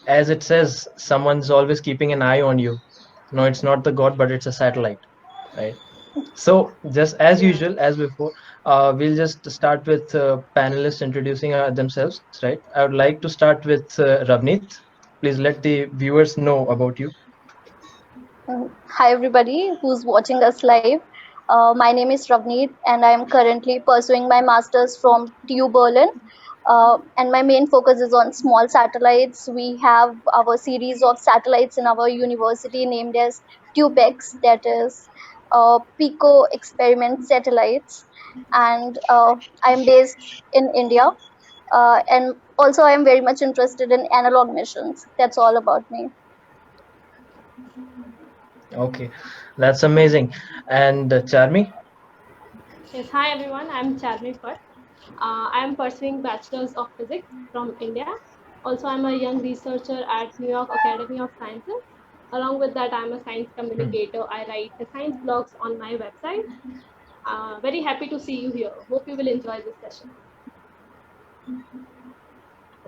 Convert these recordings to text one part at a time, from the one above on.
as it says, someone's always keeping an eye on you. No, it's not the god, but it's a satellite, right? So just as Yeah. usual, as before, we'll just start with panelists introducing themselves, right? I would like to start with Ravneet. Please let the viewers know about you. Hi, everybody who's watching us live. My name is Ravneet, and I am currently pursuing my master's from TU Berlin. And my main focus is on small satellites. We have our series of satellites in our university named as TUPEX, that is Pico Experiment Satellites. And I'm based in India. And also, I'm very much interested in analog missions. That's all about me. Okay, that's amazing. And Charmi? Yes. Hi everyone. I'm Charmi Bhatt. I am pursuing Bachelor's of Physics from India. Also, I'm a young researcher at New York Academy of Sciences. Along with that, I'm a science Hmm. communicator. I write the science blogs on my website. Very happy to see you here. Hope you will enjoy this session.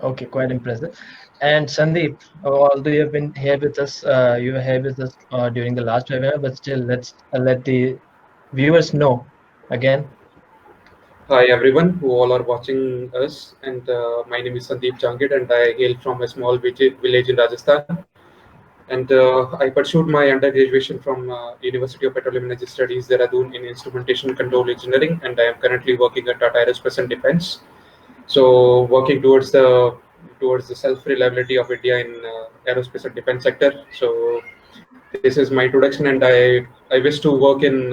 Okay, quite impressive. And Sandeep, although you have been here with us, you were here with us during the last webinar, but still, let's let the viewers know again. Hi everyone who all are watching us, and my name is Sandeep Jangid, and I hail from a small village in Rajasthan. And I pursued my undergraduation from University of Petroleum Energy Studies, Dehradun, in Instrumentation Control Engineering, and I am currently working at Tata Aerospace and Defense. So working towards the self-reliability of India in aerospace and defense sector. So this is my introduction, and I wish to work in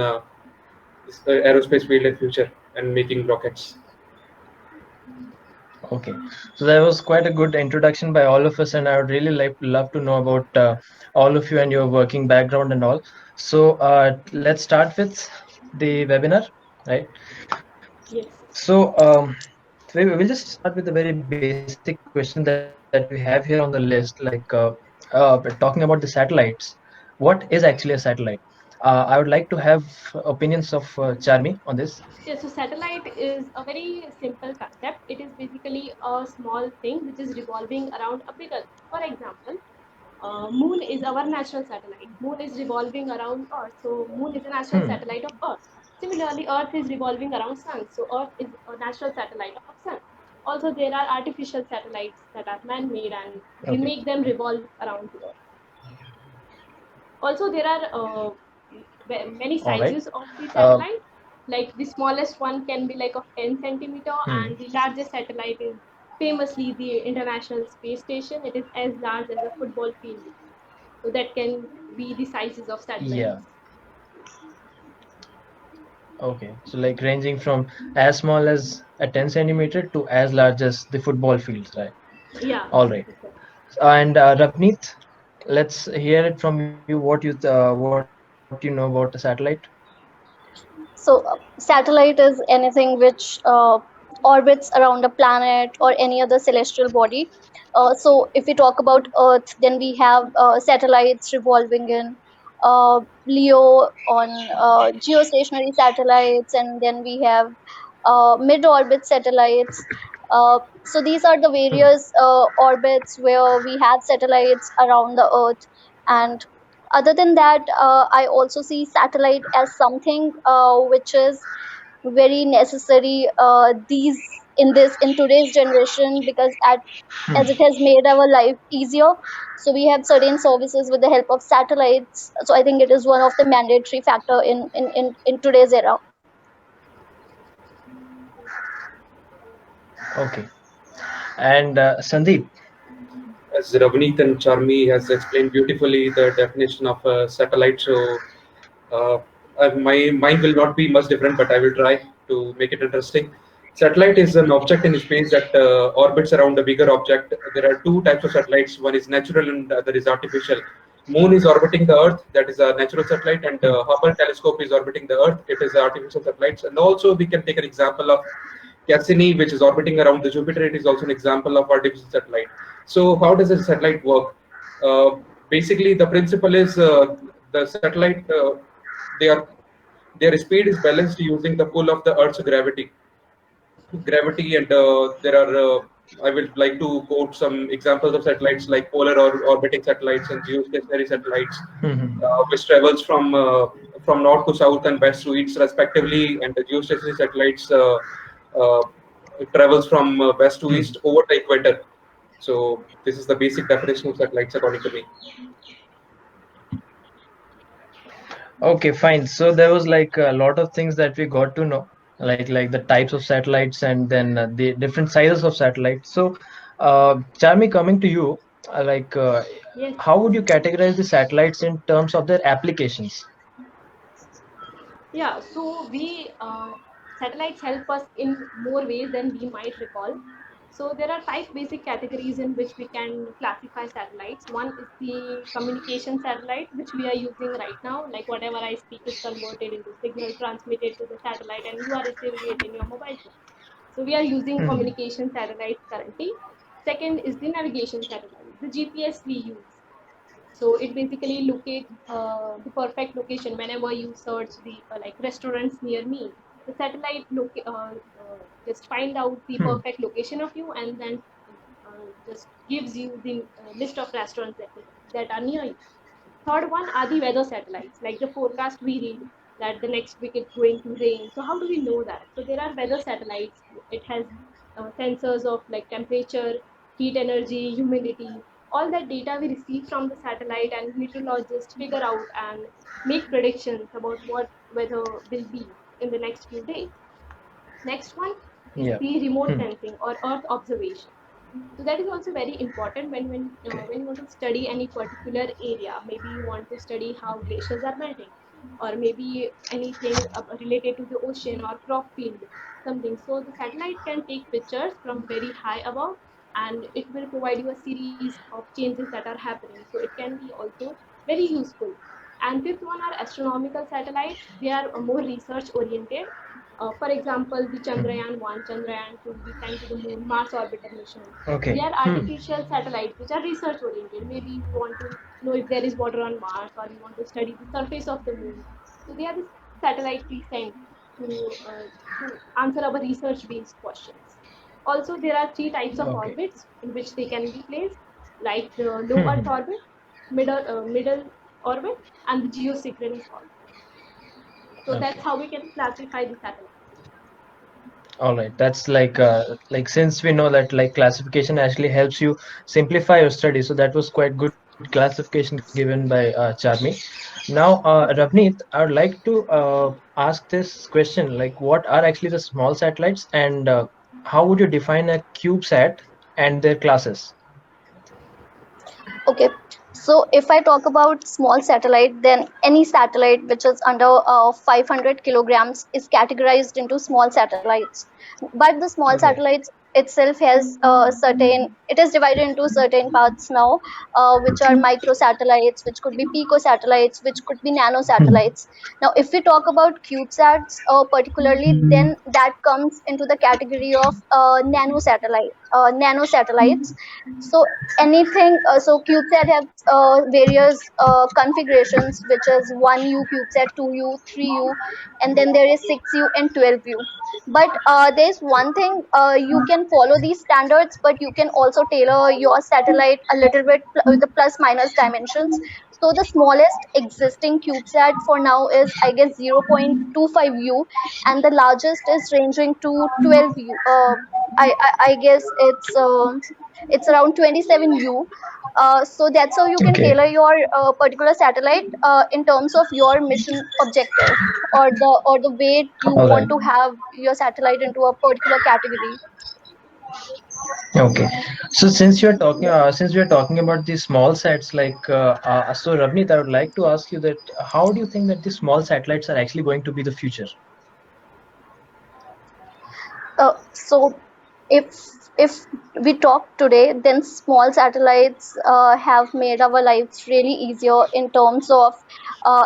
this, aerospace field in future and making rockets. Okay, so that was quite a good introduction by all of us, and I would really love to know about all of you and your working background and all. So let's start with the webinar, right? Yes. So we'll just start with a very basic question that we have here on the list, like talking about the satellites. What is actually a satellite? I would like to have opinions of Charmi on this. Yeah, so satellite is a very simple concept. It is basically a small thing which is revolving around a bigger thing. For example, moon is our natural satellite. Moon is revolving around Earth, so moon is a natural Hmm. satellite of Earth. Similarly, Earth is revolving around sun, so Earth is a natural satellite of sun. Also, there are artificial satellites that are man-made, and we Okay. make them revolve around the Earth. Also, there are many All right. sizes of the Uh, satellite. Like the smallest one can be like of 10 centimeter, hmm. and the largest satellite is famously the International Space Station. It is as large as a football field. So that can be the sizes of satellites. Yeah. Okay. So like ranging from as small as a 10 centimeter to as large as the football fields, right? Yeah. All right. And Ravneet, let's hear it from you. What you know about the satellite? So, satellite is anything which orbits around a planet or any other celestial body. So, if we talk about Earth, then we have satellites revolving in LEO on geostationary satellites, and then we have mid orbit satellites. So, these are the Hmm. various orbits where we have satellites around the Earth. And other than that, I also see satellite as something which is very necessary these in today's generation, because at Hmm. as it has made our life easier, so we have certain services with the help of satellites. So I think it is one of the mandatory factor in today's era. Okay. And Sandeep. As Ravneet and Charmi has explained beautifully the definition of a satellite, so uh, my mine will not be much different, but I will try to make it interesting. Satellite is an object in space that orbits around a bigger object. There are two types of satellites. One is natural and the other is artificial. Moon is orbiting the Earth, that is a natural satellite, and Hmm. Hubble telescope is orbiting the Earth. It is artificial satellites. And also we can take an example of Cassini, which is orbiting around the Jupiter. It is also an example of artificial satellite. So how does a satellite work? Uh, Basically, the principle is the satellite they are their speed is balanced using the pull of the Earth's gravity, and there are I would like to quote some examples of satellites like polar orbiting satellites and geostationary satellites, which travels from north to south and west to east respectively, and the geostationary satellites uh, travels from west to east over the equator. So this is the basic definition of satellites according to me. Okay, fine. So there was like a lot of things that we got to know, like the types of satellites and then the different sizes of satellites. So, Charmi, coming to you, like Yes. how would you categorize the satellites in terms of their applications? Yeah, so we satellites help us in more ways than we might recall. So there are five basic categories in which we can classify satellites. One is the communication satellite, which we are using right now. Like whatever I speak is converted into signal, transmitted to the satellite, and you are receiving it in your mobile phone. So we are using Hmm. communication satellites currently. Second is the navigation satellite, the GPS we use. So it basically locates the perfect location whenever you search the like restaurants near me. The satellite just find out the Hmm. perfect location of you and then just gives you the list of restaurants that are near you. Third one are the weather satellites, like the forecast we read that the next week it's going to rain. So how do we know that? So there are weather satellites. It has sensors of like temperature, heat energy, humidity, all that data we receive from the satellite, and meteorologists figure out and make predictions about what weather will be in the next few days. Next one is Yeah. the remote Hmm. sensing or earth observation. So that is also very important when you want to study any particular area. Maybe you want to study how glaciers are melting, or maybe anything related to the ocean or crop field, something. So the satellite can take pictures from very high above, and it will provide you a series of changes that are happening. So it can be also very useful. And fifth one are astronomical satellites. They are more research oriented. For example, the Chandrayaan 1, Chandrayaan 2, we sent to the moon, Mars orbiter mission. Okay. They are Hmm. artificial satellites which are research oriented. Maybe you want to know if there is water on Mars, or you want to study the surface of the moon. So they are the satellites we send to answer our research based questions. Also, there are three types of Okay. orbits in which they can be placed, like the low Hmm. Earth orbit, middle orbit, and the geosynchronous orbit. So that's Okay. how we can classify the satellites. All right. That's like since we know that like classification actually helps you simplify your study, so that was quite good classification given by Charmi. Now, Ravneet, I would like to ask this question: like, what are actually the small satellites, and how would you define a CubeSat and their classes? Okay, so if I talk about small satellite, then any satellite which is under 500 kilograms is categorized into small satellites. But the small Okay. satellites itself has it is divided into certain parts now, which are micro satellites, which could be pico satellites, which could be nano satellites. Now, if we talk about CubeSats particularly, then that comes into the category of nano satellites. So anything so CubeSat has various configurations, which is 1U CubeSat, 2U, 3U, and then there is 6U and 12U. But there's one thing, you can follow these standards, but you can also tailor your satellite a little bit with the plus minus dimensions. So the smallest existing CubeSat for now is, I guess, 0.25U, and the largest is ranging to 12U. I guess it's around 27U. So that's how you can Okay. tailor your particular satellite in terms of your mission objective, or the way you All right. want to have your satellite into a particular category. Okay. So Yeah. since we are talking about the small sats, so Ravneet, I would like to ask you that how do you think that the small satellites are actually going to be the future? So if if we talk today, then small satellites have made our lives really easier in terms of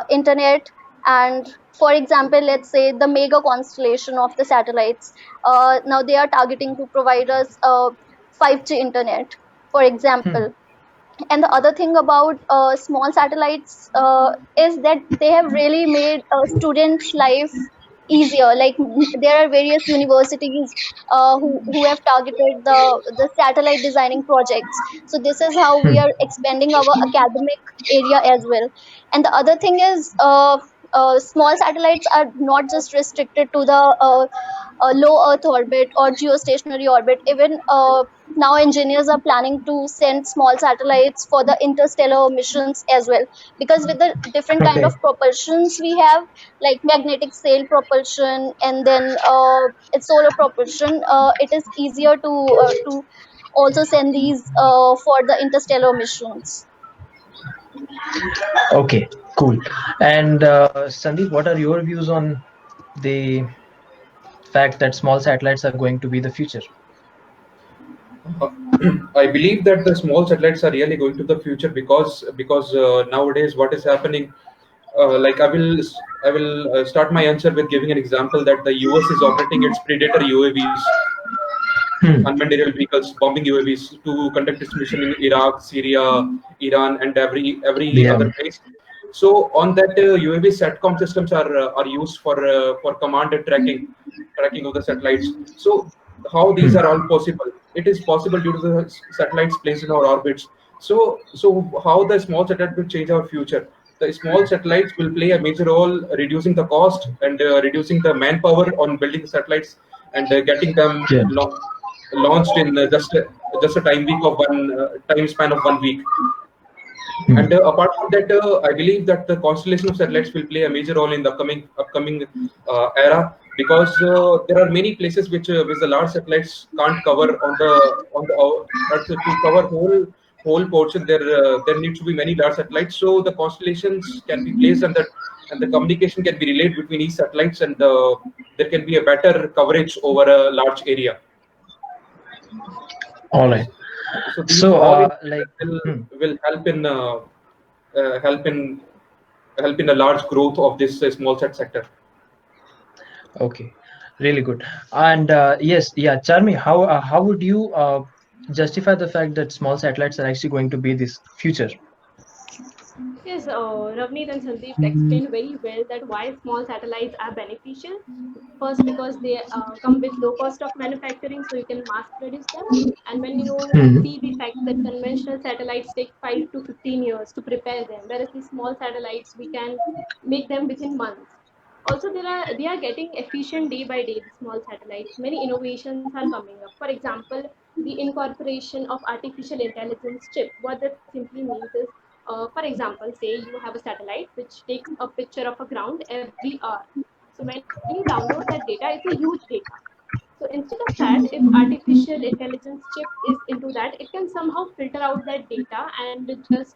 internet. And for example, let's say the mega constellation of the satellites, now they are targeting to provide us 5G internet, for Hmm. example. And the other thing about small satellites is that they have really made students life easier. Like there are various universities who have targeted the satellite designing projects. So this is how we are expanding our academic area as well. And the other thing is small satellites are not just restricted to the low Earth orbit or geostationary orbit. Even now, engineers are planning to send small satellites for the interstellar missions as well. Because with the different kind of Okay. propulsions we have, like magnetic sail propulsion and then it's solar propulsion, it is easier to also send these for the interstellar missions. Okay, cool. And Sandeep, what are your views on the fact that small satellites are going to be the future? Uh, I believe that the small satellites are really going to the future because nowadays what is happening. Like I will start my answer with giving an example that the US is operating its Predator UAVs, Hmm. unmanned aerial vehicles, bombing UAVs to conduct its mission in Iraq, Syria, Iran, and every Yeah. other place. So on that UAV SATCOM systems are used for command and tracking of the satellites. So how these Hmm. are all possible? It is possible due to the satellites placed in our orbits. So how the small satellite will change our future? The small satellites will play a major role reducing the cost and reducing the manpower on building the satellites and getting them Yeah. launched in just a time span of 1 week. Hmm. And apart from that, I believe that the constellation of satellites will play a major role in the upcoming era because there are many places which the large satellites can't cover on the Earth. To cover whole portion. There needs to be many large satellites, so the constellations can be placed and the communication can be relayed between each satellites, and there can be a better coverage over a large area. All right. So these So, all like, initiatives hmm. will help in uh, help in help in a large growth of this small set sector. Okay, really good. And yes, yeah, Charmi, how would you justify the fact that small satellites are actually going to be this future? Yes, Ravneet and Sandeep explained very well that why small satellites are beneficial. First, because they come with low cost of manufacturing, so you can mass produce them. And when you Hmm. see the fact that conventional satellites take 5 to 15 years to prepare them, whereas the small satellites we can make them within months. Also, they are getting efficient day by day. The small satellites, many innovations are coming up. For example, the incorporation of artificial intelligence chip. What that simply means is, for example, say you have a satellite which takes a picture of a ground every hour. So when you download that data, it's a huge data. So instead of that, if artificial intelligence chip is into that, it can somehow filter out that data and just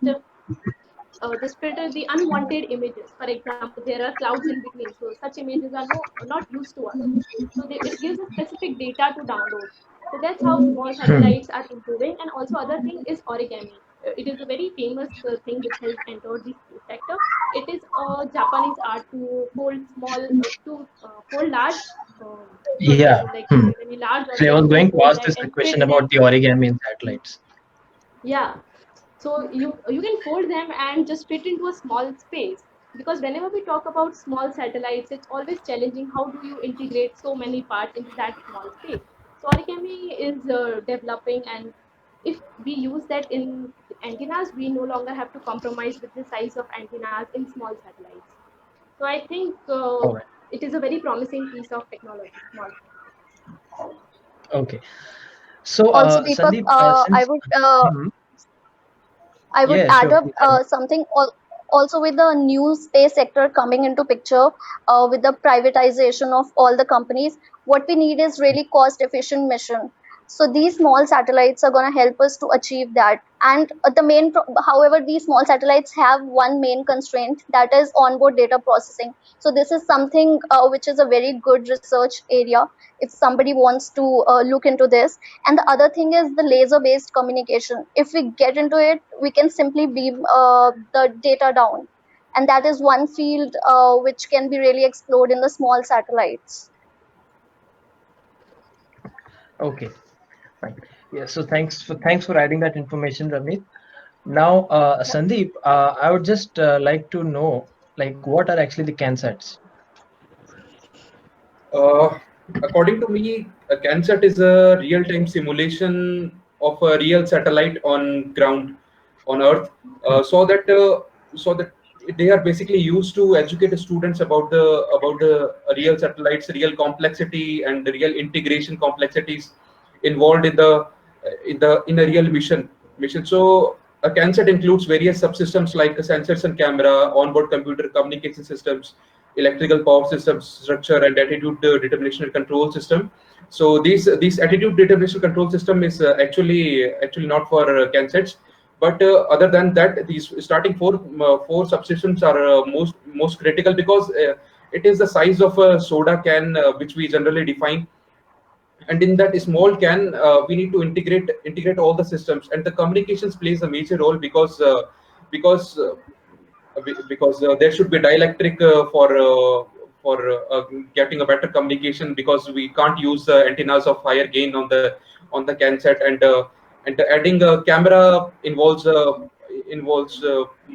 filter the unwanted images. For example, there are clouds in between, so such images are not used to us. So it gives a specific data to download. So that's how small Hmm. satellites are improving. And also, other thing is origami. It is a very famous thing which has entered the space sector. It is a Japanese art to fold large, what to Yeah. say, like Hmm. any large Actually, I object. was You can going to fold ask that this the and fit question them. about the origami in satellites. Yeah, so you can fold them and just fit into a small space, because whenever we talk about small satellites, it's always challenging how do you integrate so many parts into that small space. So origami is developing, and if we use that in antennas, we no longer have to compromise with the size of antennas in small satellites. So I think All right. it is a very promising piece of technology, small. Okay. So, Also, Deepak, Sandeep, since hmm. I would Yeah, add sure, up please carry on. something also with the new space sector coming into picture, with the privatization of all the companies. What we need is really cost efficient mission. So these small satellites are going to help us to achieve that. And however, these small satellites have one main constraint, that is onboard data processing. So this is something which is a very good research area if somebody wants to look into this. And the other thing is the laser based communication. If we get into it, we can simply beam the data down, and that is one field which can be really explored in the small satellites. Okay, fine. Yeah, so thanks for adding that information, Ramit. Now, Sandeep, I would just like to know, like, what are actually the CANSATs? Uh, According to me, a CANSAT is a real-time simulation of a real satellite on ground on Earth, so that they are basically used to educate the students about the real satellites, real complexity, and the real integration complexities involved in a real mission. So a CANSAT includes various subsystems like sensors and camera, onboard computer communication systems, electrical power systems structure, and attitude determination and control system. So these attitude determination control system is actually not for CANSATs, but other than that, these starting four subsystems are most critical because it is the size of a soda can, which we generally define, and in that small can we need to integrate all the systems, and the communications plays a major role because there should be dielectric for getting a better communication, because we can't use antennas of higher gain on the can set, and adding a camera involves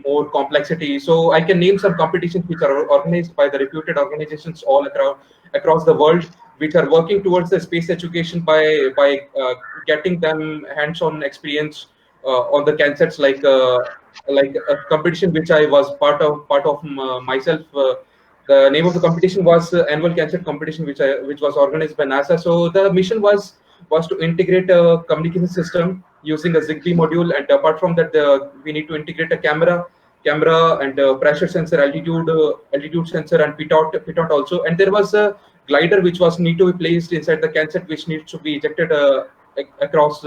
more complexity. So I can name some competitions which are organized by the reputed organizations all across the world, which are working towards the space education by getting them hands-on experience on the CANSETs, like a competition which I was part of myself. The name of the competition was annual CANSET competition, which was organized by NASA. So the mission was to integrate a communication system using a Zigbee module, and apart from that, we need to integrate a camera and pressure sensor, altitude sensor, and pitot also. And there was a glider which was need to be placed inside the CANSET, which needs to be ejected across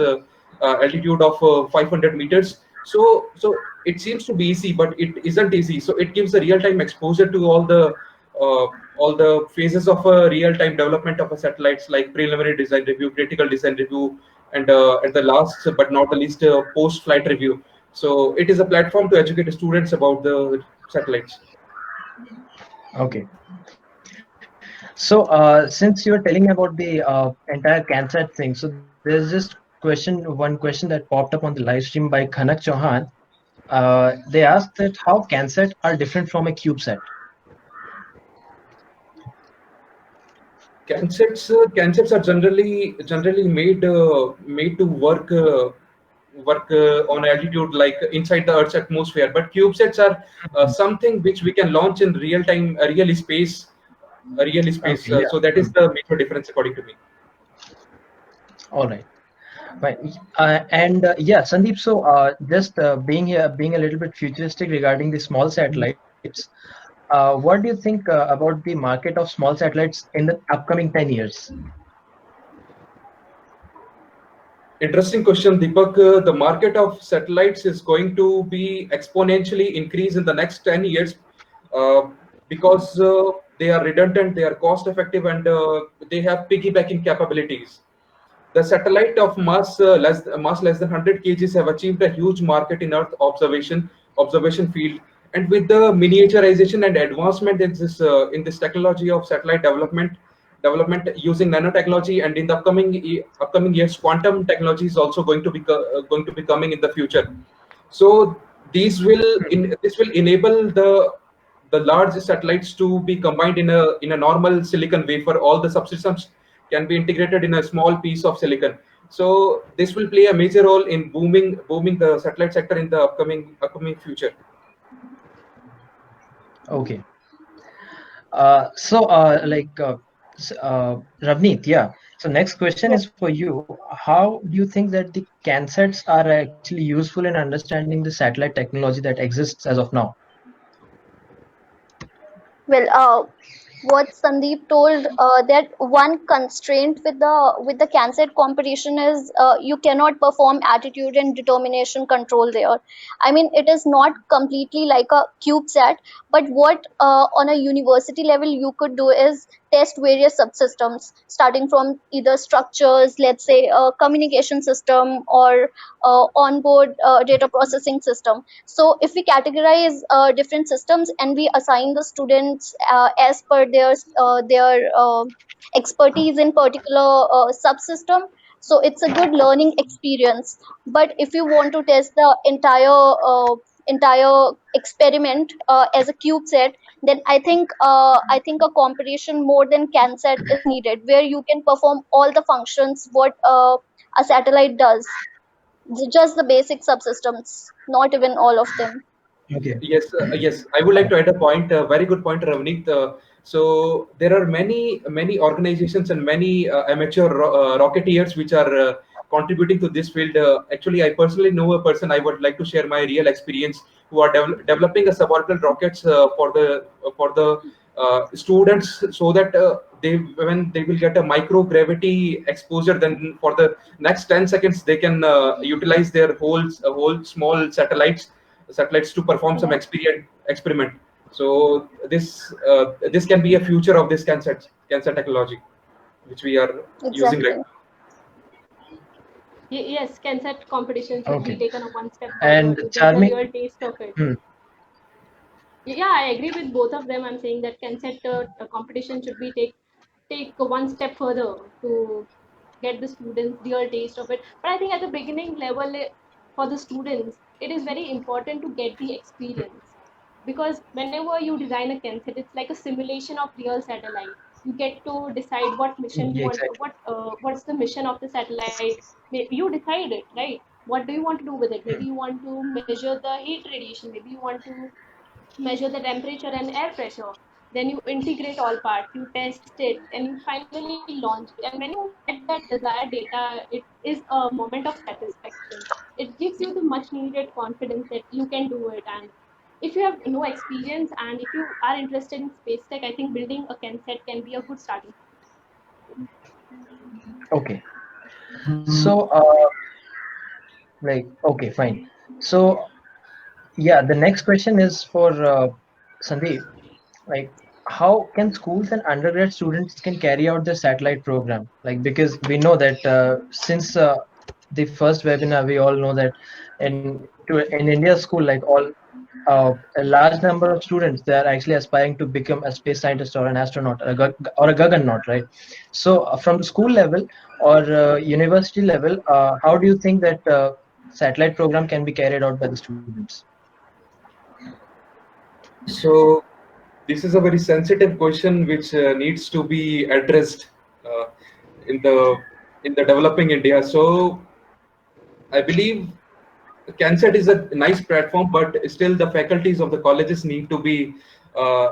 altitude of 500 meters. So it seems to be easy, but it isn't easy. So it gives a real-time exposure to uh, all the phases of a real-time development of a satellites, like preliminary design review, critical design review, and at the last but not the least, post-flight review. So it is a platform to educate students about the satellites. Okay. So since you were telling me about the entire CANSAT thing, so there's just one question that popped up on the live stream by Khanak Chauhan. They asked that how CANSAT are different from a CubeSat. CANSETs are generally made to work on altitude, like inside the Earth's atmosphere. But CubeSats are something which we can launch in real time, a real space. Okay, yeah. So that is the major difference, according to me. All right. Right. And yeah, Sandeep, so just being a little bit futuristic regarding the small satellites, what do you think about the market of small satellites in the upcoming 10 years? Interesting question, Deepak. The market of satellites is going to be exponentially increase in the next 10 years, uh, because they are redundant, they are cost effective, and they have piggybacking capabilities. The satellite of mass less than 100 kgs have achieved a huge market in Earth observation field, and with the miniaturization and advancement in this technology of satellite development using nanotechnology, and in the upcoming years, quantum technology is also going to be coming in the future. So this will enable the large satellites to be combined in a normal silicon wafer. All the subsystems can be integrated in a small piece of silicon. So this will play a major role in booming the satellite sector in the upcoming future. Okay. So Ravneet, yeah. So next question is for you. How do you think that the CANSETs are actually useful in understanding the satellite technology that exists as of now? Well, what Sandeep told, that one constraint with the CanSat competition is you cannot perform attitude and determination control there. I mean, it is not completely like a CubeSat, but what on a university level you could do is test various subsystems, starting from either structures, let's say a communication system, or onboard data processing system. So if we categorize different systems and we assign the students as per their expertise in particular subsystem, so it's a good learning experience. But if you want to test the entire entire experiment as a CubeSat, then I think a competition more than CanSat is needed, where you can perform all the functions what a satellite does. Just the basic subsystems, not even all of them. Okay, Yes. I would like to add a point. A very good point, Ravneet. So there are many organizations and many amateur rocketeers which are contributing to this field. Actually, I personally know a person. I would like to share my real experience who are developing a suborbital rockets for the students, so that they when they will get a microgravity exposure, then for the next 10 seconds they can utilize their whole small satellites to perform some experiment. So this can be a future of this cancer technology, which we are using right Exactly. now. Yes, CanSat competition should be okay. taken a one step further And to get the Charmi, real taste of it. hmm, Yeah, I agree with both of them. I'm saying that CanSat competition should be take one step further to get the students real taste of it. But I think at the beginning level, for the students, it is very important to get the experience, because whenever you design a CanSat, it's like a simulation of real satellite. You get to decide what mission you yeah, want, exactly. what's the mission of the satellite. You decide it, right? What do you want to do with it? Maybe Hmm, you want to measure the heat radiation. Maybe you want to measure the temperature and air pressure. Then you integrate all parts, you test it, and you finally launch it. And when you get that desired data, it is a moment of satisfaction. It gives you the much needed confidence that you can do it. And if you have no experience and if you are interested in space tech, I think building a CanSat can be a good starting. okay. So, okay, fine. So, yeah, the next question is for Sandeep. Like, how can schools and undergrad students can carry out the satellite program? Like, because we know that since the first webinar, we all know that in India school, like a large number of students, they are actually aspiring to become a space scientist or an astronaut or a guggernaut, right? So, from the school level or university level, how do you think that satellite program can be carried out by the students? So this is a very sensitive question which needs to be addressed uh, in the developing India. So I believe CanSat is a nice platform, but still the faculties of the colleges uh,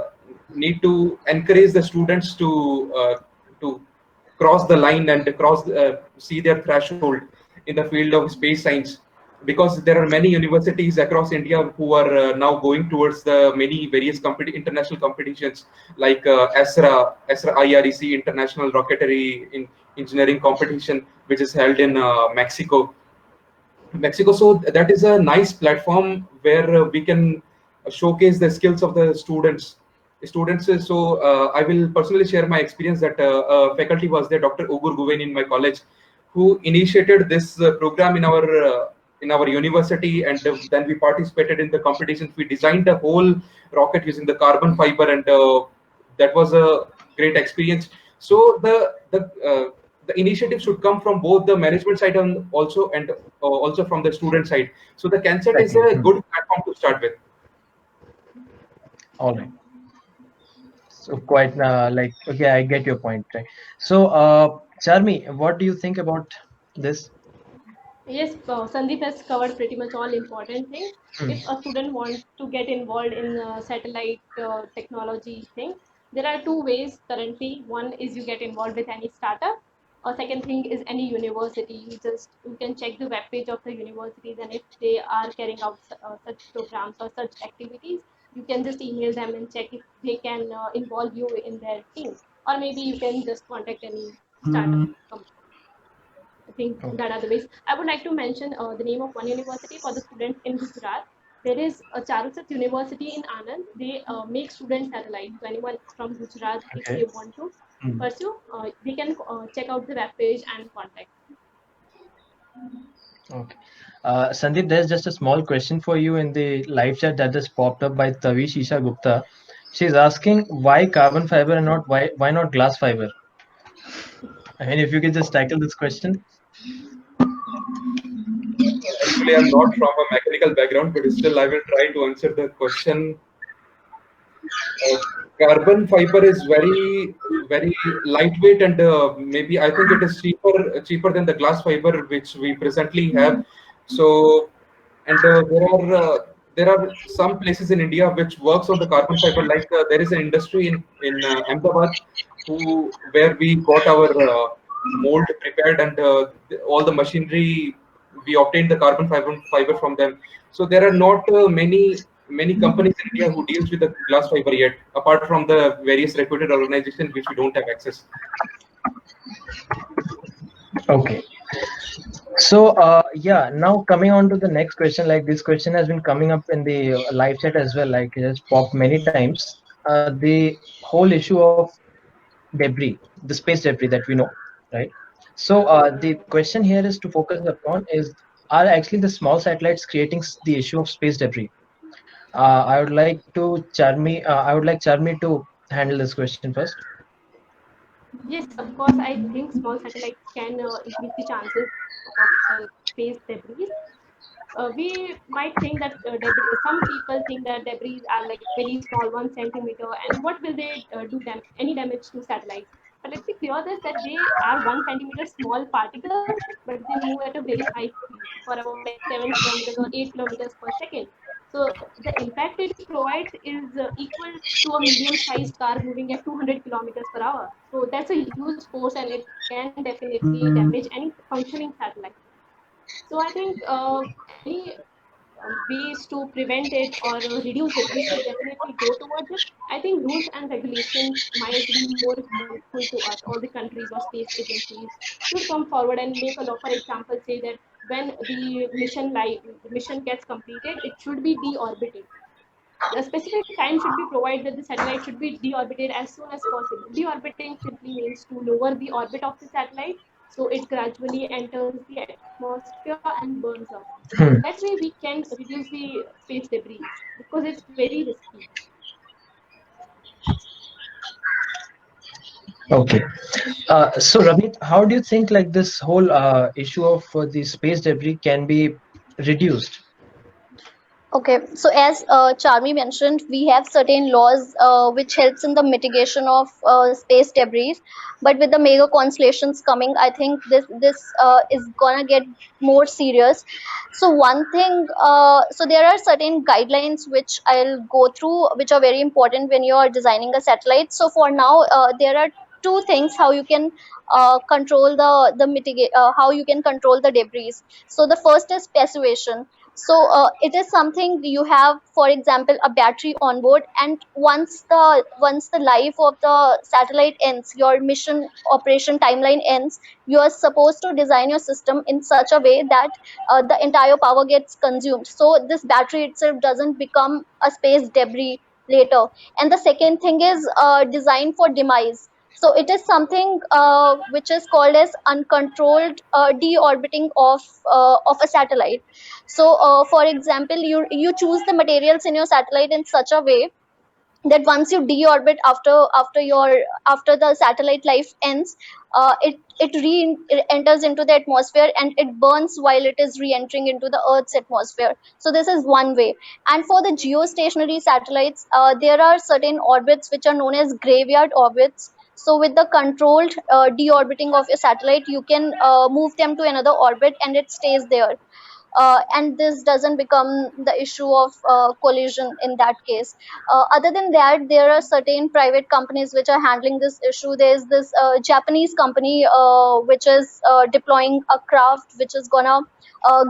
need to encourage the students to cross the line and see their threshold in the field of space science, because there are many universities across India who are now going towards the many various international competitions like ESRA IREC International Rocketry Engineering Competition, which is held in Mexico. So that is a nice platform where we can showcase the skills of the students. I will personally share my experience that faculty was there, Dr. Ugur Guven in my college, who initiated this program in our university, and then we participated in the competitions. We designed the whole rocket using the carbon fiber, and that was a great experience. So the initiative should come from both the management side and also from the student side. So the CanSat is Exactly. a Hmm. good platform to start with. All right. So quite okay, I get your point. Right. So, Charmi, what do you think about this? Yes, Sandeep has covered pretty much all important things. Hmm. If a student wants to get involved in satellite technology thing, there are two ways currently. One is you get involved with any startup. Or second thing is any university. You can check the web page of the universities, and if they are carrying out such programs or such activities, you can just email them and check if they can involve you in their team. Or maybe you can just contact any startup company. I think Okay. that are the ways. I would like to mention the name of one university for the students in Gujarat. There is a Charusat University in Anand. They make student satellites. So anyone from Gujarat, if Okay. they want to Hmm. pursue, they can check out the web page and contact. Okay. Sandeep, there's just a small question for you in the live chat that just popped up by Tavish Isha Gupta. She's asking why carbon fiber and not why not glass fiber? I mean, if you could just tackle this question. Actually, I'm not from a mechanical background, but still, I will try to answer the question. Uh, Carbon fiber is very lightweight, and maybe I think it is cheaper than the glass fiber which we presently have. So, and there are some places in India which works on the carbon fiber. Like there is an industry in Ahmedabad where we got our mold prepared, and all the machinery, we obtained the carbon fiber from them. So there are not many companies in India who deals with the glass fiber yet, apart from the various reputed organizations which we don't have access. Okay. So, yeah, now coming on to the next question, like this question has been coming up in the live chat as well, like it has popped many times. The whole issue of debris, the space debris that we know, right? So, the question here is to focus upon is, are actually the small satellites creating the issue of space debris? I would like Charmi to handle this question first. Yes, of course, I think small satellites can increase the chances of space debris. We might think that some people think that debris are like very small, 1 centimeter, and what will they do any damage to satellites? But let's be clear this that they are 1 centimeter small particles, but they move at a very high speed for about like 7 kilometers or 8 kilometers per second. So the impact it provides is equal to a medium-sized car moving at 200 kilometers per hour. So that's a huge force, and it can definitely damage any functioning satellite. So I think any ways to prevent it or reduce it, we should definitely go towards it. I think rules and regulations might be more helpful to us. All the countries or space agencies should come forward and make a law. For example, say that when the mission gets completed, it should be deorbited. A specific time should be provided that the satellite should be deorbited as soon as possible. Deorbiting simply means to lower the orbit of the satellite so it gradually enters the atmosphere and burns up. That way, we can reduce the space debris because it's very risky. Okay. So Ramit, how do you think like this whole issue of the space debris can be reduced? Okay, so as Charmi mentioned, we have certain laws which helps in the mitigation of space debris. But with the mega constellations coming, I think this is gonna get more serious. So one thing, so there are certain guidelines which I'll go through, which are very important when you are designing a satellite. So for now, there are two things how you can control the mitigate how you can control the debris. So the first is passivation. So it is something you have, for example, a battery on board, and once the life of the satellite ends, your mission operation timeline ends, you are supposed to design your system in such a way that the entire power gets consumed, so this battery itself doesn't become a space debris later. And the second thing is design for demise. So it is something which is called as uncontrolled deorbiting of a satellite. So for example, you choose the materials in your satellite in such a way that once you deorbit after the satellite life ends, it enters into the atmosphere and it burns while it is re-entering into the Earth's atmosphere. So this is one way. And for the geostationary satellites, there are certain orbits which are known as graveyard orbits. So with the controlled deorbiting of your satellite, you can move them to another orbit and it stays there. And this doesn't become the issue of collision in that case. Other than that, there are certain private companies which are handling this issue. There's this Japanese company which is deploying a craft which is gonna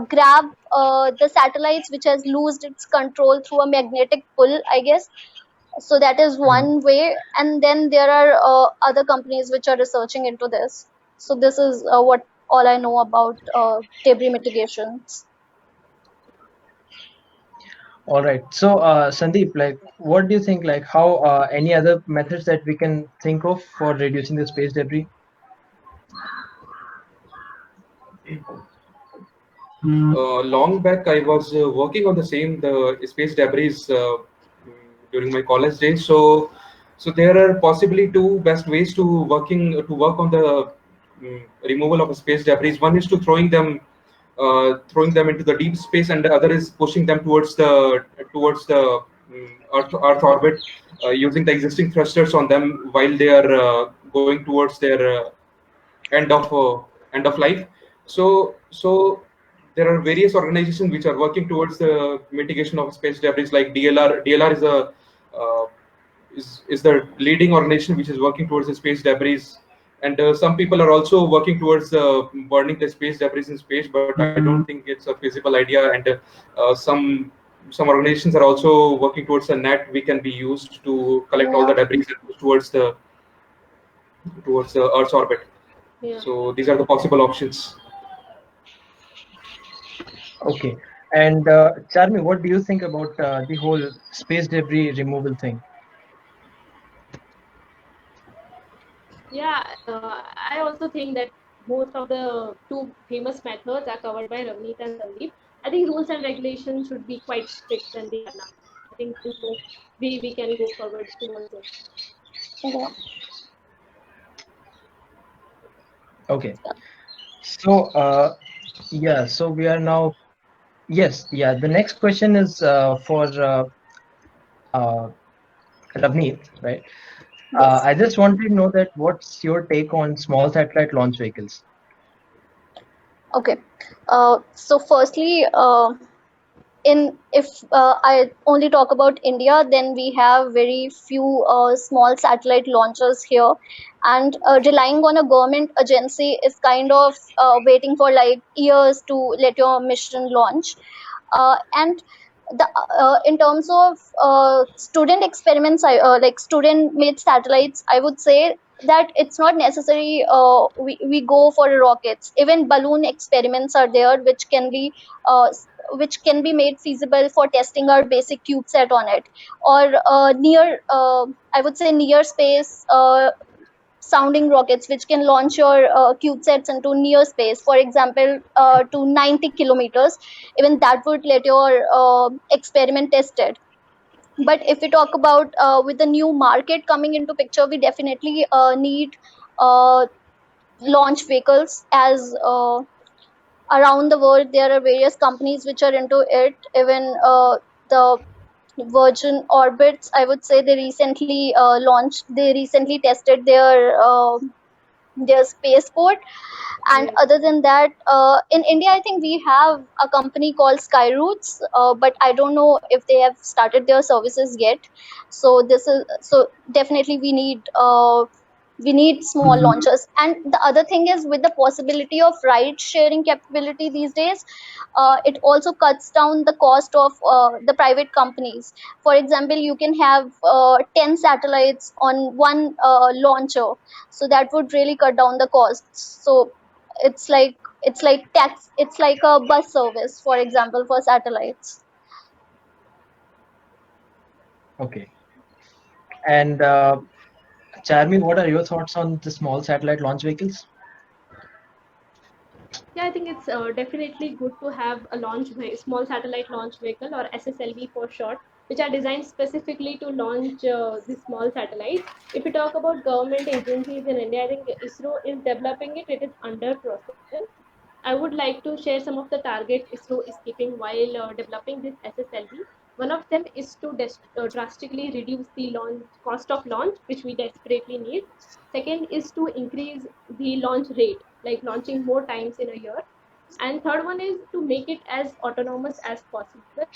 grab the satellites which has lost its control through a magnetic pull, I guess. So that is one way. And then there are other companies which are researching into this. So this is what all I know about debris mitigations. All right. So Sandeep, like, what do you think? Like, how any other methods that we can think of for reducing the space debris? Long back, I was working on the space debris during my college days. So there are possibly two best ways to work on the removal of space debris. One is to throwing them throwing them into the deep space, and the other is pushing them towards the Earth orbit, using the existing thrusters on them while they are going towards their end of life. So there are various organizations which are working towards the mitigation of space debris, like DLR. DLR is a uh, is the leading organization which is working towards the space debris, and some people are also working towards burning the space debris in space, but I don't think it's a feasible idea. And some organizations are also working towards a net we can be used to collect all the Yeah. debris and push towards the Earth's orbit. Yeah. So these are the possible options. Okay. And Charmi, what do you think about the whole space debris removal thing? Yeah, I also think that most of the two famous methods are covered by Ravneet and Sandeep. I think rules and regulations should be quite strict than they are now. I think so we can go forward towards it. Yeah. Okay. So, yeah, so we are now, yes, yeah, the next question is for uh, Ravneet, right? Yes. I just wanted to know that what's your take on small satellite launch vehicles? Okay. So firstly, in if I only talk about India, then we have very few small satellite launchers here, and relying on a government agency is kind of waiting for like years to let your mission launch. And the in terms of student experiments, like student made satellites, I would say that it's not necessary we go for rockets. Even balloon experiments are there uh, which can be made feasible for testing our basic CubeSat on it, or I would say near space sounding rockets which can launch your CubeSats into near space, for example, to 90 kilometers. Even that would let your experiment tested. But if we talk about with the new market coming into picture, we definitely need uh, launch vehicles, as around the world there are various companies which are into it. Even the Virgin Orbits, I would say, they recently tested their spaceport. And Yes. other than that, in India, I think we have a company called Skyroutes, but I don't know if they have started their services yet. So definitely we need small launchers. And the other thing is, with the possibility of ride sharing capability these days, it also cuts down the cost of the private companies. For example, you can have 10 satellites on one launcher, so that would really cut down the costs. So it's like a bus service, for example, for satellites. Okay. And Charmi, what are your thoughts on the small satellite launch vehicles? Yeah, I think it's definitely good to have a small satellite launch vehicle, or SSLV for short, which are designed specifically to launch these small satellites. If you talk about government agencies in India, I think ISRO is developing it. It is under process. I would like to share some of the targets ISRO is keeping while developing this SSLV. One of them is to drastically reduce the launch cost of launch, which we desperately need. Second is to increase the launch rate, like launching more times in a year. And third one is to make it as autonomous as possible.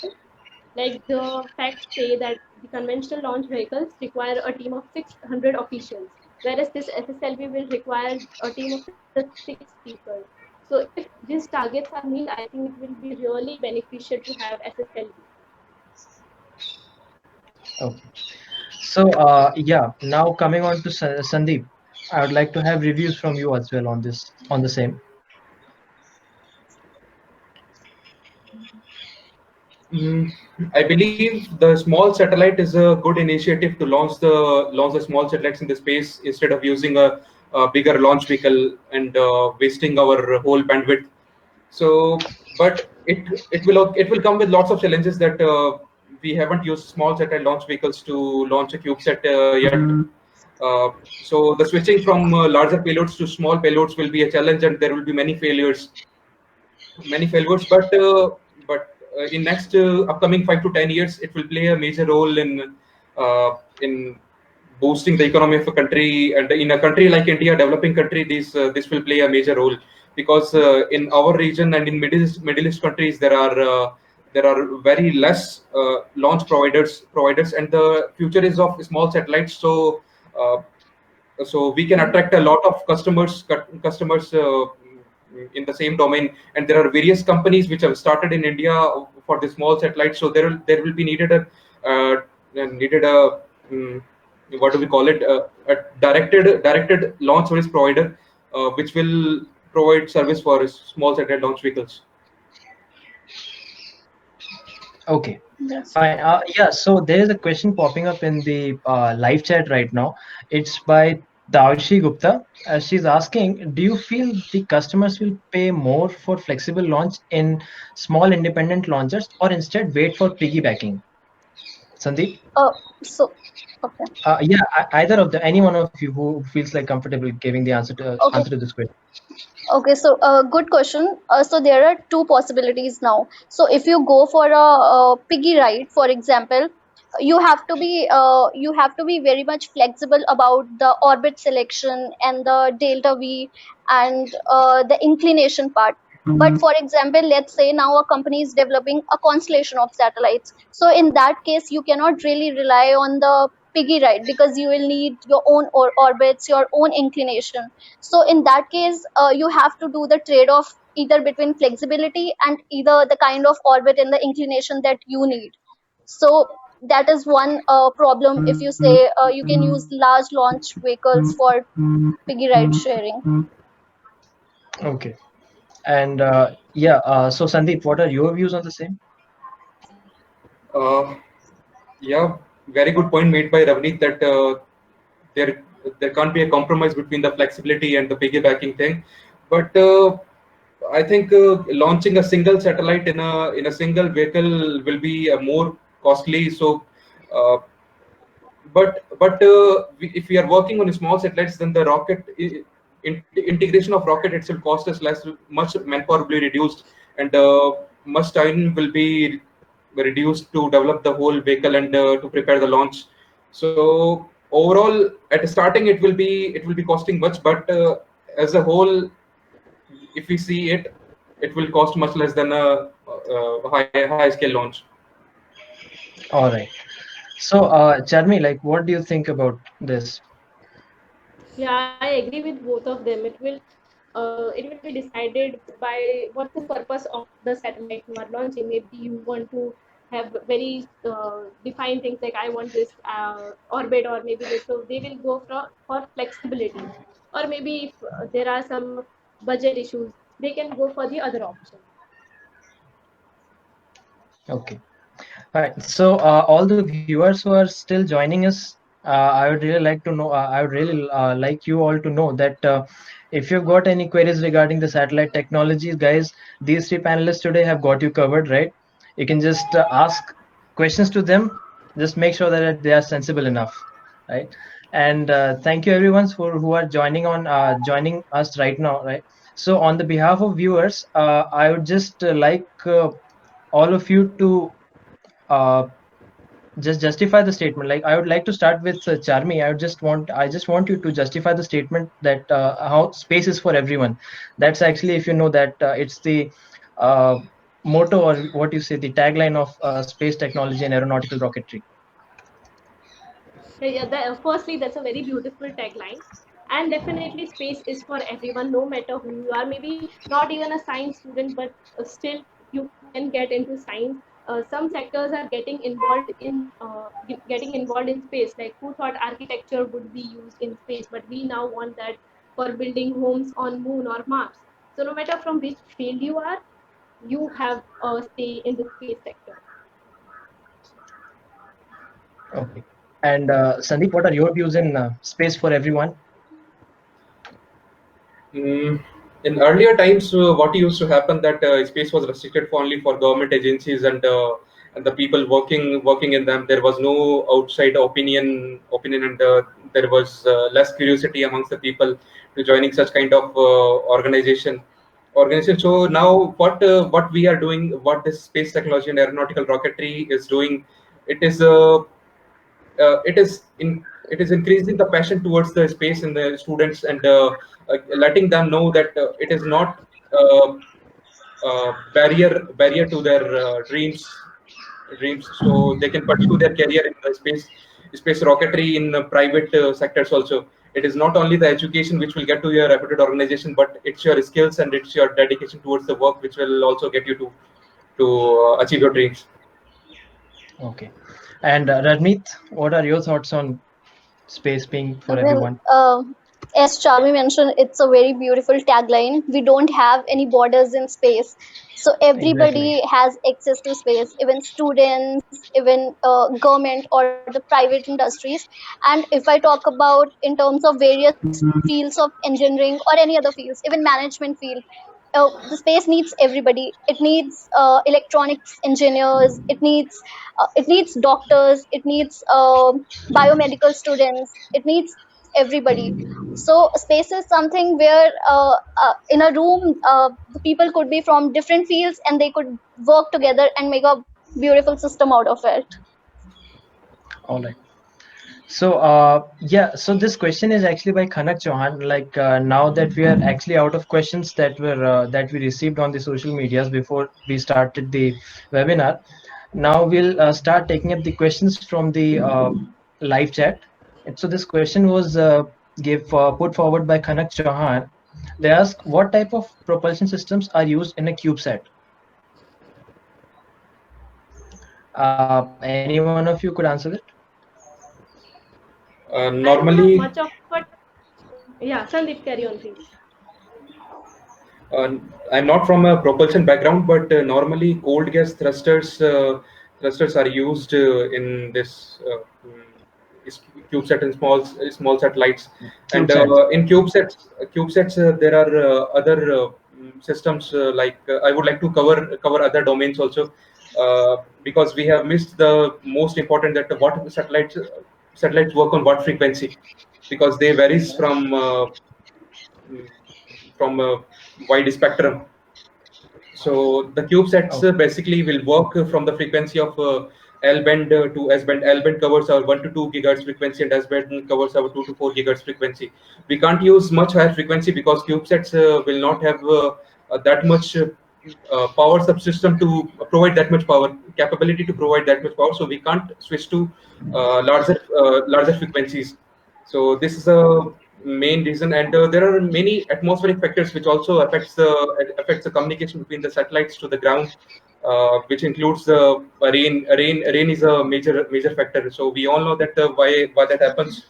Like the facts say that the conventional launch vehicles require a team of 600 officials, whereas this SSLV will require a team of just 6 people. So if these targets are meet, I think it will be really beneficial to have SSLV. Okay. So, yeah, now coming on to Sandeep, I would like to have reviews from you as well on this, on the same. Mm, I believe the small satellite is a good initiative to launch the small satellites in the space instead of using a bigger launch vehicle and wasting our whole bandwidth. So, but it will come with lots of challenges that we haven't used small satellite launch vehicles to launch a CubeSat yet. So the switching from larger payloads to small payloads will be a challenge, and there will be many failures. many failures, but in next upcoming 5 to 10 years, it will play a major role in boosting the economy of a country. And in a country like India, developing country, this will play a major role, because in our region and in Middle East countries, there are very less launch providers, and the future is of small satellites. Uh, so we can attract a lot of customers in the same domain, and there are various companies which have started in India for the small satellites. So there will be uh, needed a what do we call it, a directed launch service provider, which will provide service for small satellite launch vehicles. Okay, Yes. fine. Yeah, so there is a question popping up in the live chat right now. It's by Daoshi Gupta. She's asking, do you feel the customers will pay more for flexible launch in small independent launchers or instead wait for piggybacking? Sandeep? Uh, so, okay. Yeah, either of the, any one of you who feels like comfortable giving the answer Okay. to this question. Okay, so good question. So there are two possibilities now. So if you go for a, piggy ride, for example, you have to be very much flexible about the orbit selection and the delta V and the inclination part. But for example, let's say now a company is developing a constellation of satellites. So in that case, you cannot really rely on the piggy ride because you will need your own orbits, your own inclination. So in that case, you have to do the trade off either between flexibility and either the kind of orbit and the inclination that you need. So that is one problem if you say you can use large launch vehicles for piggy ride sharing. Okay. And yeah, so Sandeep, what are your views on the same? Uh, yeah, very good point made by Ravneet, that there there can't be a compromise between the flexibility and the piggybacking thing. But I think launching a single satellite in a single vehicle will be more costly. So, uh, but if we are working on small satellites, then the integration of rocket itself cost us less, much manpower will be reduced, and much time will be reduced to develop the whole vehicle and to prepare the launch. So overall, at the starting, it will be costing much, but as a whole, if we see it, it will cost much less than a high scale launch. All right. So, Charmi, like, what do you think about this? Yeah, I agree with both of them. It will be decided by what's the purpose of the satellite you are launching. Maybe you want to have very defined things like I want this orbit or maybe this. So they will go for flexibility, or maybe if there are some budget issues, they can go for the other option. Okay. All right. So, all the viewers who are still joining us, I would really like to know. I would really like you all to know that if you've got any queries regarding the satellite technologies, guys, these three panelists today have got you covered, right? You can just ask questions to them. Just make sure that they are sensible enough, right? And thank you everyone who are joining us right now, right? So, on the behalf of viewers, I would just like all of you to uh, just justify the statement. Like, I would like to start with Charmi. I just want you to justify the statement that how space is for everyone. That's actually, if you know that it's the uh, motto, or what you say, the tagline of space technology and aeronautical rocketry. Yeah, firstly, that's a very beautiful tagline. And definitely, space is for everyone, no matter who you are. Maybe not even a science student, but still you can get into science. Some sectors are getting involved in space. Like who thought architecture would be used in space, but we now want that for building homes on Moon or Mars. So no matter from which field you are, you have a say in the space sector. Okay. And Sandeep, what are your views in space for everyone? Mm, in earlier times, what used to happen, that space was restricted for only for government agencies and the people working in them. There was no outside opinion, and there was less curiosity amongst the people to joining such kind of organization. organization. So now what we are doing, what this space technology and aeronautical rocketry is doing, it is it is increasing the passion towards the space in the students, and letting them know that it is not uh, barrier to their dreams, so they can pursue their career in the space rocketry in private sectors also. It is not only the education which will get to your reputed organization, but it's your skills and it's your dedication towards the work which will also get you to achieve your dreams. Okay. And Rajmeet, what are your thoughts on space being for Well, everyone? as Charmi mentioned, it's a very beautiful tagline. We don't have any borders in space. So Exactly. everybody has access to space, even students, even government or the private industries. And if I talk about in terms of various fields of engineering or any other fields, even management field, the space needs everybody. It needs electronics engineers. It needs doctors. It needs biomedical students. It needs everybody. So space is something where in a room the people could be from different fields and they could work together and make a beautiful system out of it. All right. So, yeah, so this question is actually by Khanak Chauhan. Like, now that we are actually out of questions that we received on the social medias before we started the webinar, now we'll start taking up the questions from the live chat. And so this question was put forward by Khanak Chauhan. They ask, what type of propulsion systems are used in a CubeSat? Any one of you could answer it? I don't have Normally, much of, but yeah, Sandeep, carry on, please. I'm not from a propulsion background, but normally cold gas thrusters are used in this is- CubeSat and small satellites. And CubeSat. in CubeSats there are other systems like I would like to cover other domains also, because we have missed the most important, that what satellites work on what frequency, because they varies mm, from a wide spectrum. So the CubeSats Okay. basically will work from the frequency of L band to S band. L band covers our 1 to 2 gigahertz frequency, and S band covers our 2 to 4 gigahertz frequency. We can't use much higher frequency because CubeSats will not have that much power subsystem to provide that much power capability to provide that much power. So we can't switch to larger frequencies. So this is a main reason, and there are many atmospheric factors which also affects the communication between the satellites to the ground, which includes the rain. Rain is a major factor. So we all know that why that happens,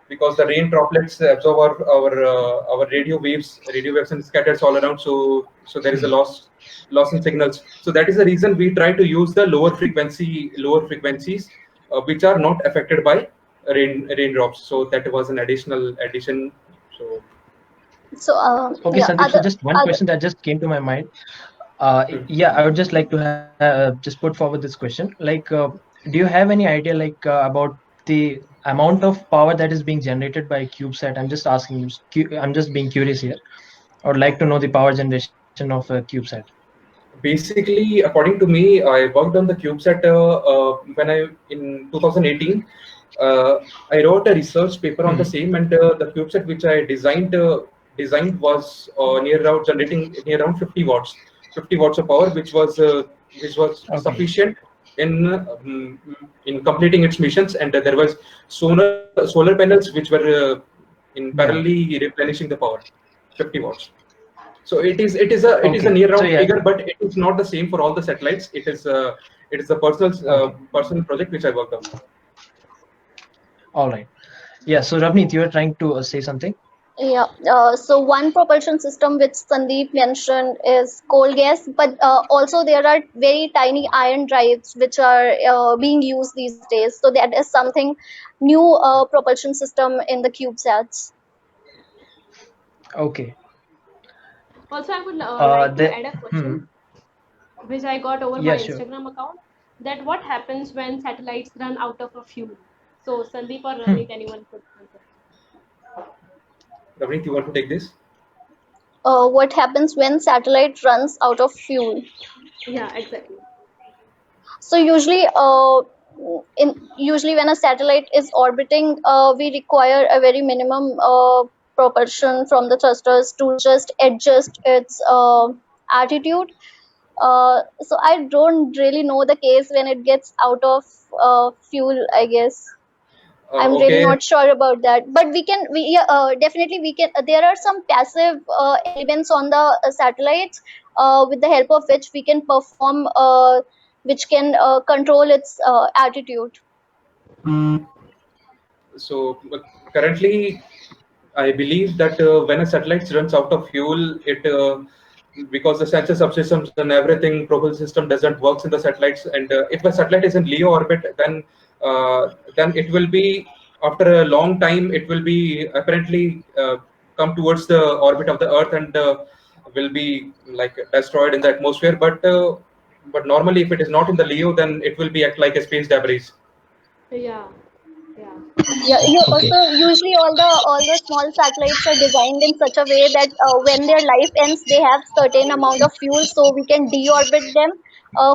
because the rain droplets absorb our radio waves and scatters all around. So there is a loss in signals. So that is the reason we try to use the lower frequencies, which are not affected by raindrops. So that was an additional addition. So So Okay, yeah, Sandeep. So just one other question that just came to my mind. hmm. Yeah, I would just like to just put forward this question. Like, do you have any idea, like, about the amount of power that is being generated by CubeSat? I'm just asking you. I'm just being curious here. I would like to know the power generation of a CubeSat. Basically, according to me, I worked on the CubeSat when I in 2018. I wrote a research paper on the Hmm. same, and the CubeSat which I designed was near around 50 watts, 50 watts of power, which was Okay. sufficient in completing its missions. And there was solar panels which were in Yeah. parallelly replenishing the power, 50 watts. So it is a Okay. near So round yeah. figure, but it is not the same for all the satellites. It is a Okay. personal project which I worked on. All right. Yeah. So Ravneet, you were trying to say something. yeah, so one propulsion system which Sandeep mentioned is coal gas, but also there are very tiny iron drives which are being used these days. So that is something new propulsion system in the CubeSats. Okay. Also, I would like to The add a hmm. question which I got over Yeah. my Sure. Instagram account, that what happens when satellites run out of a fuel? So Sandeep or Hmm. Ravneet, anyone could answer. Ravneet, you want to take this? what happens when satellite runs out of fuel. Yeah, exactly. So usually when a satellite is orbiting, we require a very minimum propulsion from the thrusters to just adjust its attitude. So I don't really know the case when it gets out of fuel, I guess. I'm really Okay. not sure about that, but definitely we can. There are some passive elements on the satellites with the help of which we can perform, which can control its attitude. So currently, I believe that when a satellite runs out of fuel, it because the sensor subsystems and everything, propulsion system doesn't works in the satellites. And if a satellite is in LEO orbit, then it will be after a long time. It will be apparently come towards the orbit of the Earth and will be like destroyed in the atmosphere. But normally, if it is not in the LEO, then it will be act like a space debris. Yeah, yeah, Yeah, you Okay. also usually all the small satellites are designed in such a way that when their life ends, they have certain amount of fuel, so we can deorbit them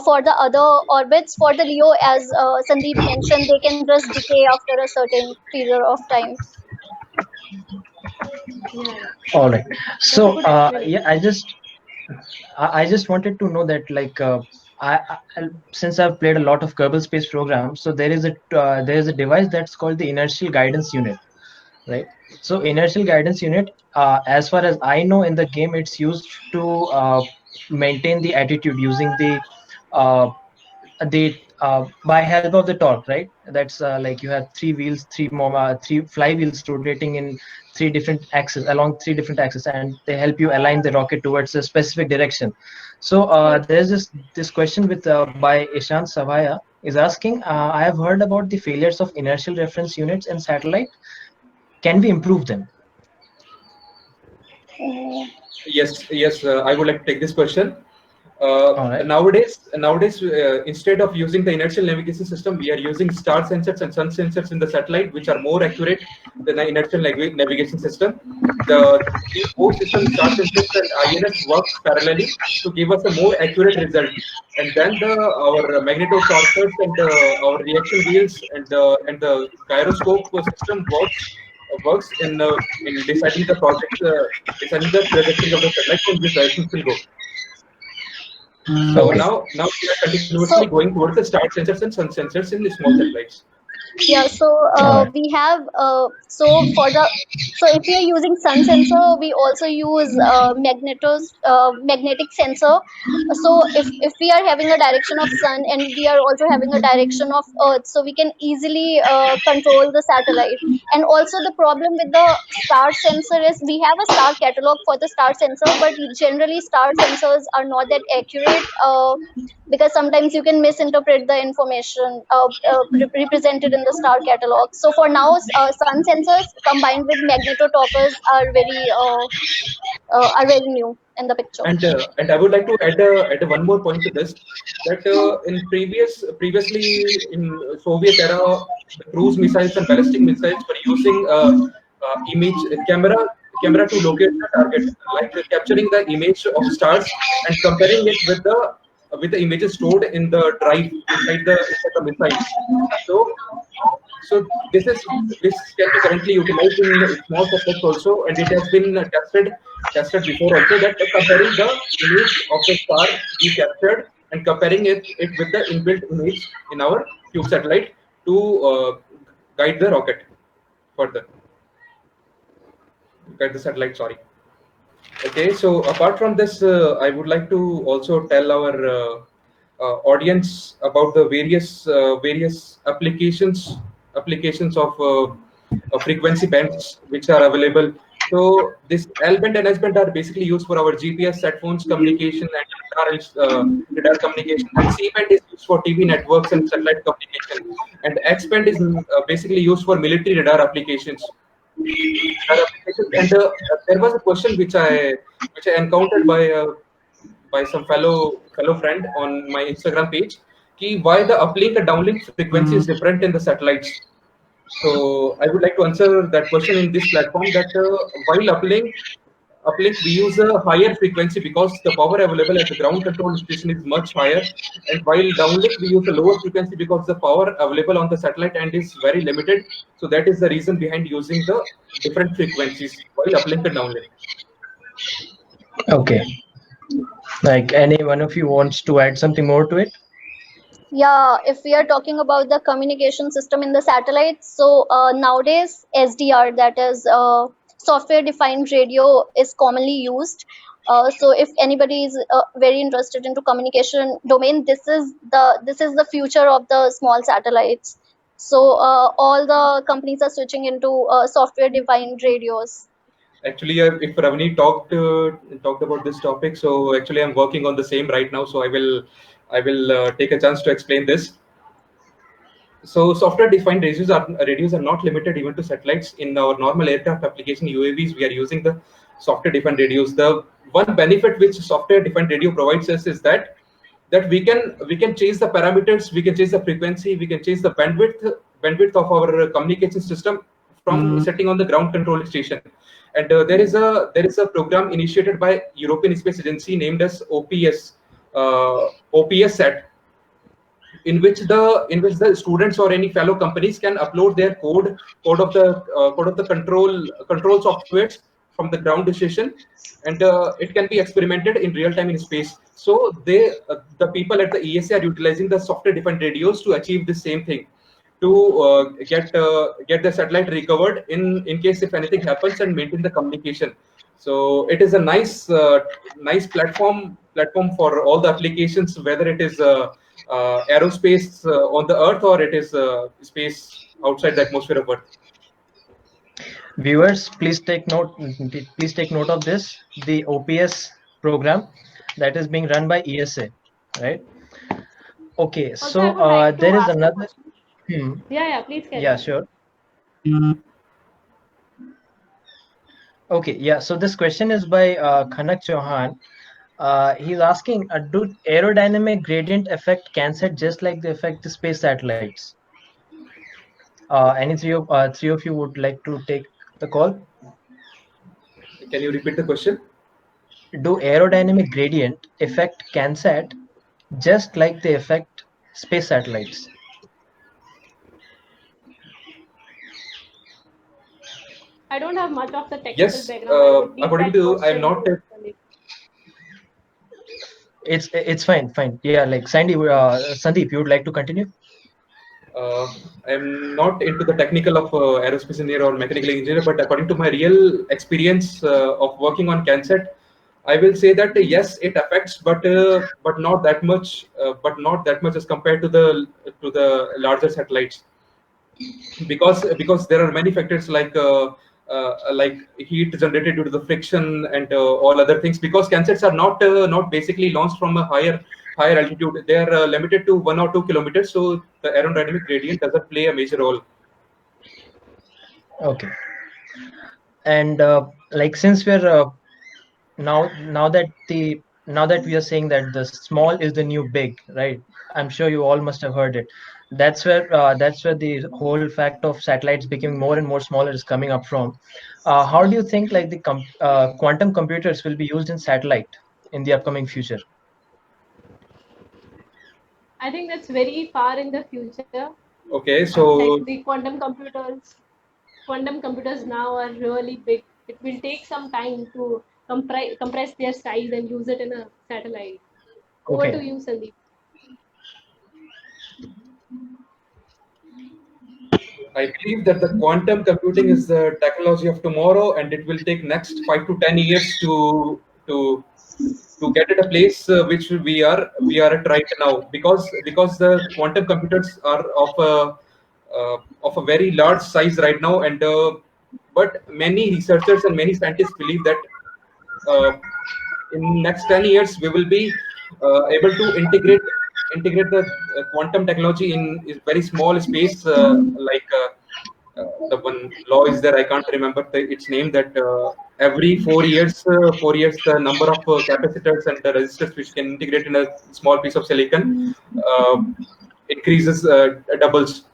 for the other orbits. For the LEO, as Sandeep mentioned, they can just decay after a certain period of time. yeah, yeah. All right. That's a So good explanation. yeah, I just wanted to know that since I've played a lot of Kerbal Space programs, so there is a device that's called the Inertial Guidance Unit, right? So inertial guidance unit, as far as I know, in the game, it's used to maintain the attitude using uh, by help of the torque, right? That's like you have three wheels, three flywheels rotating in three different axes, and they help you align the rocket towards a specific direction. So Correct. there's this question with by Ishant Savaya is asking. I have heard about the failures of inertial reference units in satellite. Can we improve them? Mm, Yes. I would like to take this question. All right. Nowadays, instead of using the inertial navigation system, we are using star sensors and sun sensors in the satellite, which are more accurate than the inertial navigation system. These both systems, star sensors and INS, works parallelly to give us a more accurate result. And then our magnetotorquers and our reaction wheels and the gyroscope system works in deciding the project, deciding the trajectory of the satellite in which direction it will go. So Okay. now we are continuously So going towards the star sensors and sun sensors in the small satellites. yeah, so All right. we have so if we are using sun sensor, we also use magnetic sensor. So if we are having a direction of sun and we are also having a direction of earth, so we can easily control the satellite. And also the problem with the star sensor is we have a star catalog for the star sensor, but generally star sensors are not that accurate. Because sometimes you can misinterpret the information represented in the star catalog. So for now, sun sensors combined with magnetotalkers are very new in the picture. And I would like to add one more point to this, that in previously in Soviet era, the cruise missiles and ballistic missiles were using image camera to locate the target, like capturing the image of stars and comparing it with the images stored in the drive inside the missile. So so this can be currently utilized in small satellites also, and it has been tested before also, that comparing the image of the star we captured and comparing it with the inbuilt image in our cube satellite to guide the rocket further, guide the satellite. Sorry. Okay, so apart from this, I would like to also tell our audience about the various applications of frequency bands which are available. So this L band and S band are basically used for our GPS, sat phones communication and radar communication, and C band is used for TV networks and satellite communication, and X band is basically used for military radar applications. And there was a question which I encountered by some fellow friend on my Instagram page, ki why the uplink and downlink frequency is different in the satellites. So I would like to answer that question in this platform, that while uplink uplink, we use a higher frequency because the power available at the ground control station is much higher. And while downlink, we use a lower frequency because the power available on the satellite end is very limited. So that is the reason behind using the different frequencies while uplink and downlink. Okay. Like any one of you wants to add something more to it? Yeah, if we are talking about the communication system in the satellites, so nowadays SDR, that is software defined radio, is commonly used. So if anybody is very interested into communication domain, this is the future of the small satellites. So all the companies are switching into software defined radios. Actually, if Ravani talked about this topic, so actually I'm working on the same right now. So I will take a chance to explain this. So software-defined radios are not limited even to satellites. In our normal aircraft application UAVs, we are using the software-defined radios. The one benefit which software-defined radio provides us is that we can change the parameters, we can change the frequency, we can change the bandwidth of our communication system from setting on the ground control station. And there is a program initiated by European Space Agency named as OPS set, in which the students or any fellow companies can upload their code of the control softwares from the ground station, and it can be experimented in real time in space. So the people at the ESA are utilizing the software defined radios to achieve the same thing, to get the satellite recovered in case if anything happens, and maintain the communication. So it is a nice platform for all the applications, whether it is aerospace on the Earth, or it is space outside the atmosphere of Earth. Viewers, please take note of this. The OPS program that is being run by ESA, right? Okay, Also, I so would like to there is ask a another. question. Hmm, Yeah, please carry yeah, on. sure. Okay, yeah. So this question is by Khanak Chauhan. He's asking, do aerodynamic gradient affect CANSAT just like they affect the space satellites? Any three of you would like to take the call? Can you repeat the question? Do aerodynamic gradient affect CANSAT just like they affect space satellites? I don't have much of the technical Yes. background. I would leave According that to, I'm question not to Sandeep. It's fine, fine. Yeah, like Sandeep, you would like to continue? uh, I'm not into the technical of aerospace engineer or mechanical engineer, but according to my real experience of working on CANSET, I will say that yes, it affects, but not that much, as compared to the larger satellites, because there are many factors like heat generated due to the friction and all other things. Because CANSETs are not basically launched from a higher altitude; they are limited to 1 or 2 kilometers, so the aerodynamic gradient doesn't play a major role. Okay. And like since we're now that we are saying that the small is the new big, right? I'm sure you all must have heard it. That's where the whole fact of satellites becoming more and more smaller is coming up from. How do you think like the quantum computers will be used in satellite in the upcoming future? I think that's very far in the future. Okay, Like so the quantum computers now are really big. It will take some time to compress their size and use it in a satellite. Over to Okay. you, Sandeep. I believe that the quantum computing is the technology of tomorrow, and it will take next 5 to 10 years to to get at a place which we are at right now, because the quantum computers are of a very large size right now. And but many researchers and many scientists believe that uh, in next 10 years we will be able to integrate the quantum technology in is very small space, the one law is there, I can't remember its name, that every 4 years the number of capacitors and the resistors which can integrate in a small piece of silicon uh, increases, doubles.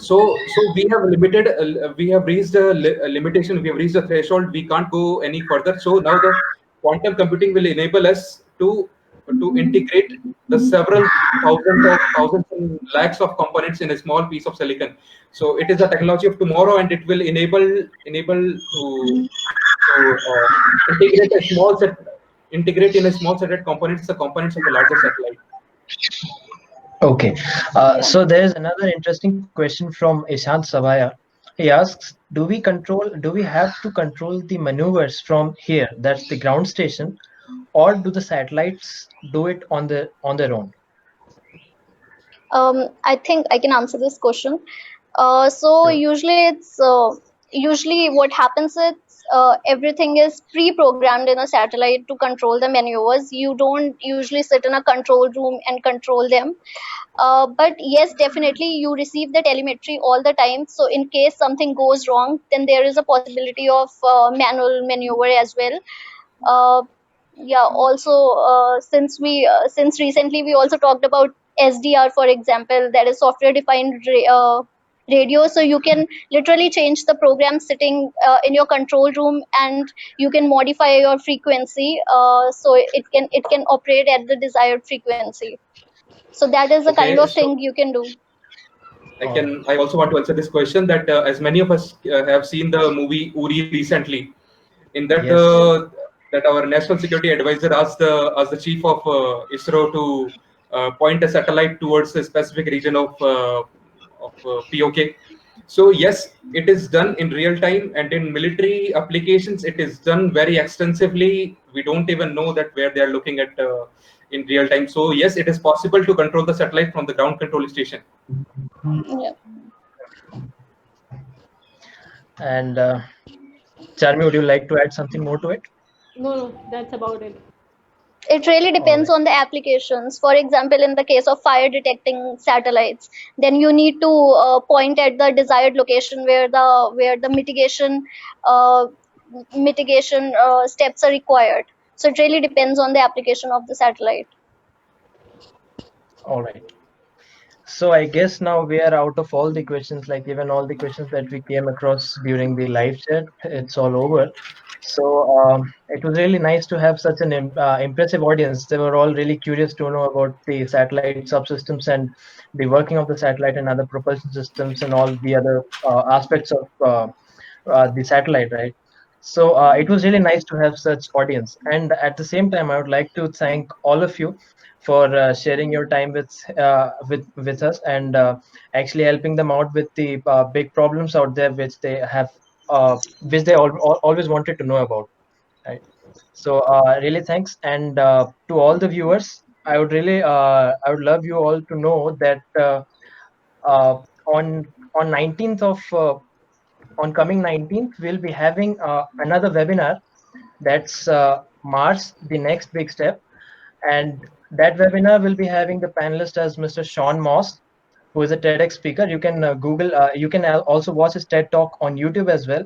So we have limited, we have reached a limitation, we have reached a threshold, we can't go any further. So now the quantum computing will enable us to integrate the several thousands and lakhs of components in a small piece of silicon. So it is the technology of tomorrow, and it will enable to integrate a small set, integrate in a small set of components the components of a larger satellite. Okay. Yeah. So there is another interesting question from Ishant Savaya. He asks, do we have to control the maneuvers from here, that's the ground station, or do the satellites do it on their own? I think I can answer this question. So Sure. usually what happens is everything is pre-programmed in a satellite to control the maneuvers. You don't usually sit in a control room and control them. But yes, definitely you receive the telemetry all the time. So in case something goes wrong, then there is a possibility of manual maneuver as well. Uh, yeah. Also, since recently we also talked about SDR, for example, that is software defined radio. So you can literally change the program sitting in your control room, and you can modify your frequency so it can operate at the desired frequency. So that is the kind Okay, of so thing you can do. All right. I also want to answer this question that as many of us have seen the movie Uri recently, in that Yes. that our national security advisor asked the chief of ISRO to point a satellite towards a specific region of POK. So yes, it is done in real time, and in military applications, it is done very extensively. We don't even know that where they are looking at in real time. So yes, it is possible to control the satellite from the ground control station. Yeah. And Charmi, would you like to add something more to it? No, no, that's about it. It really All depends right. on the applications. For example, in the case of fire detecting satellites, then you need to point at the desired location where the uh, mitigation steps are required. So it really depends on the application of the satellite. All right. So I guess now we are out of all the questions, like even all the questions that we came across during the live chat, it's all over. So it was really nice to have such an impressive audience. They were all really curious to know about the satellite subsystems and the working of the satellite and other propulsion systems and all the other aspects of the satellite, right? So it was really nice to have such audience. And at the same time, I would like to thank all of you for sharing your time with us and actually helping them out with the big problems out there which they always wanted to know about. Right. So really thanks, and to all the viewers, I would love you all to know that uh, on 19th of on coming 19th we'll be having another webinar, that's Mars, the next big step. And that webinar will be having the panelist as Mr. Sean Moss, who is a TEDx speaker. You can you can also watch his TED talk on YouTube as well.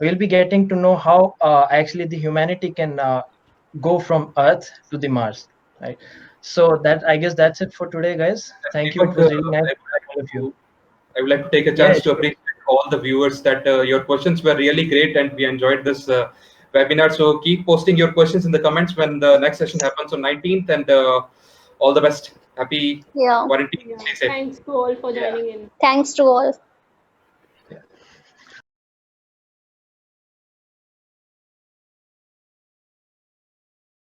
We'll be getting to know how actually the humanity can go from Earth to the Mars, right? So that, I guess that's it for today, guys. Thank you. It Deepak, was really nice I would meeting like all of you. I would like to take a Yeah, chance to sure. appreciate all the viewers that your questions were really great and we enjoyed this webinar. So keep posting your questions in the comments when the next session happens on 19th, and all the best. Happy Yeah. quarantine. Yeah, Stay safe. thanks to all for Yeah. joining in. Thanks to all.